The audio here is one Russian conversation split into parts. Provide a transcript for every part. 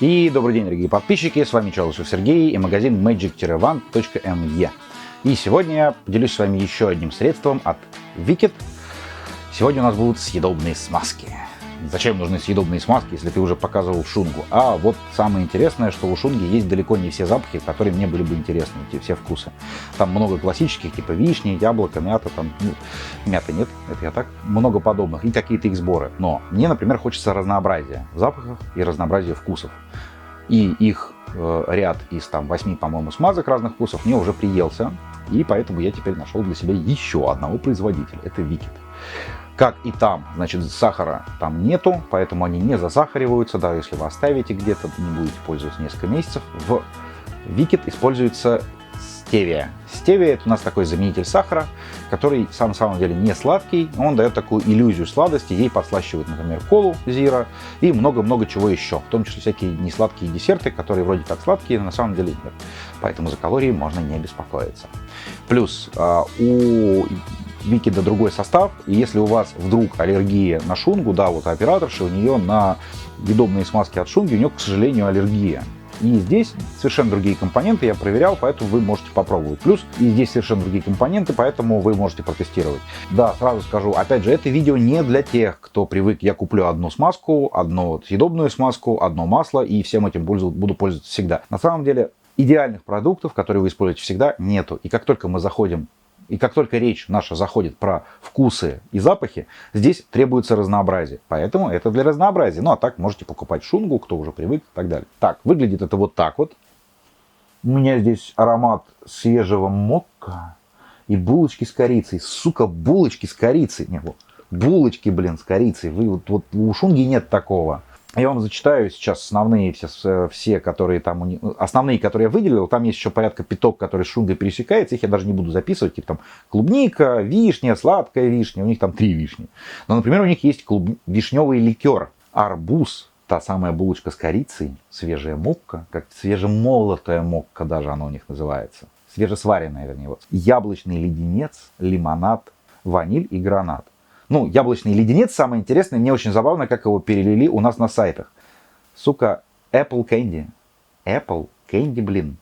И добрый день, дорогие подписчики, с вами Челышев Сергей и магазин magic-one.me. И сегодня я поделюсь с вами еще одним средством от Wicked. Сегодня у нас будут съедобные смазки. Зачем нужны съедобные смазки, если ты уже показывал шунгу? А вот самое интересное, что у шунги есть далеко не все запахи, которые мне были бы интересны, все вкусы. Там много классических, типа вишни, яблоко, мята, там, мяты нет, это я так, много подобных, и какие-то их сборы. Но мне, например, хочется разнообразия в запахах и разнообразия вкусов. И их ряд из там 8, по-моему, смазок разных вкусов мне уже приелся, и поэтому я теперь нашел для себя еще одного производителя, это Wicked. Как и там, значит, сахара там нету, поэтому они не засахариваются, даже если вы оставите где-то, не будете пользоваться несколько месяцев. В Wicked используется стевия. Стевия — это у нас такой заменитель сахара, который на самом деле не сладкий, он дает такую иллюзию сладости, ей подслащивают, например, колу зира и много-много чего еще, в том числе всякие несладкие десерты, которые вроде как сладкие, но на самом деле нет. Поэтому за калории можно не беспокоиться. Плюс у Wicked другой состав, и если у вас вдруг аллергия на шунгу, да, вот операторша, у нее на съедобные смазки от шунги, у нее, к сожалению, аллергия. И здесь совершенно другие компоненты, я проверял, поэтому вы можете попробовать. Плюс и здесь совершенно другие компоненты, поэтому вы можете протестировать. Да, сразу скажу, опять же, это видео не для тех, кто привык, я куплю одну смазку, одну съедобную смазку, одно масло, и всем этим буду пользоваться всегда. На самом деле, идеальных продуктов, которые вы используете всегда, нету. И как только мы заходим, и как только речь наша заходит про вкусы и запахи, здесь требуется разнообразие. Поэтому это для разнообразия. Ну а так можете покупать шунгу, кто уже привык и так далее. Так, выглядит это вот так вот. У меня здесь аромат свежего мокка и булочки с корицей. Сука, булочки с корицей. Не, вот, булочки, блин, с корицей. Вот у шунги нет такого. Я вам зачитаю сейчас основные, все которые там, основные, которые я выделил. Там есть еще порядка пяток, которые с шунгой пересекаются. Их я даже не буду записывать. Типа там клубника, вишня, сладкая вишня. У них там 3 вишни. Но, например, у них есть вишневый ликер. Арбуз, та самая булочка с корицей. Свежая мокка, как свежемолотая мокка даже она у них называется. Свежесваренная, вернее. Вот. Яблочный леденец, лимонад, ваниль и гранат. Ну, яблочный леденец, самое интересное, мне очень забавно, как его перелили у нас на сайтах. Сука, Apple Candy. Apple Candy, блин.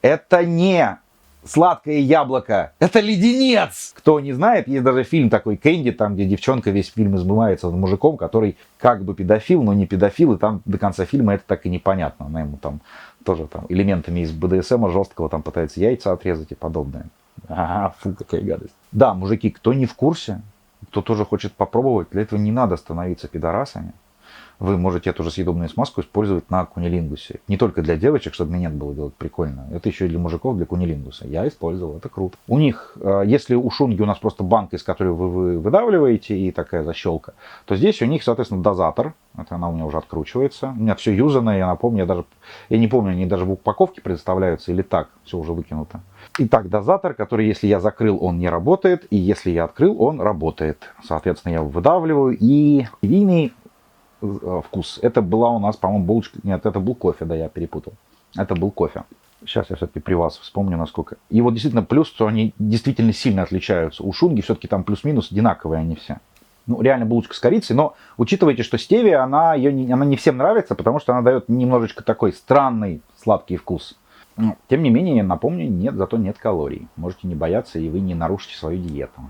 Это не сладкое яблоко, это леденец! Кто не знает, есть даже фильм такой Candy, там, где девчонка весь фильм измывается над мужиком, который как бы педофил, но не педофил, и там до конца фильма это так и непонятно. Она ему там тоже там элементами из БДСМа жесткого там пытается яйца отрезать и подобное. Ага, фу, какая гадость. Да, мужики, кто не в курсе, кто тоже хочет попробовать, для этого не надо становиться пидорасами. Вы можете эту же съедобную смазку использовать на кунилингусе. Не только для девочек, чтобы минет было делать прикольно. Это еще и для мужиков, для кунилингуса. Я использовал, это круто. У них, если у шунги у нас просто банка, из которой вы выдавливаете, и такая защелка, то здесь у них, соответственно, дозатор. Это она у меня уже откручивается. У меня все юзанное, я напомню, я не помню, они даже в упаковке предоставляются или так, все уже выкинуто. Итак, дозатор, который, если я закрыл, он не работает, и если я открыл, он работает. Соответственно, я его выдавливаю, и винный вкус. Это была у нас, по-моему, булочка. Нет, это был кофе, да, я перепутал. Это был кофе. Сейчас я все-таки при вас вспомню, насколько. И вот действительно плюс, что они действительно сильно отличаются. У шунги все-таки там плюс-минус одинаковые они все. Ну, реально булочка с корицей, но учитывайте, что стевия, она не всем нравится, потому что она дает немножечко такой странный сладкий вкус. Но, тем не менее, напомню, зато нет калорий. Можете не бояться, и вы не нарушите свою диету.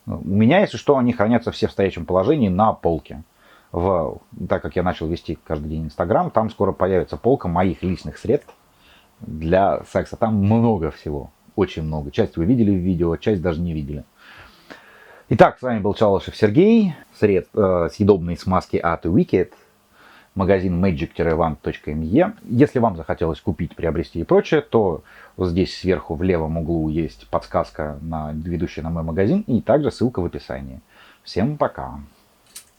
У меня, если что, они хранятся все в стоячем положении на полке. Так как я начал вести каждый день Инстаграм, там скоро появится полка моих личных средств для секса. Там много всего, очень много. Часть вы видели в видео, часть даже не видели. Итак, с вами был Челышев Сергей, съедобные смазки от Wicked, магазин magic-one.me. Если вам захотелось купить, приобрести и прочее, то вот здесь сверху в левом углу есть подсказка, ведущая на мой магазин, и также ссылка в описании. Всем пока!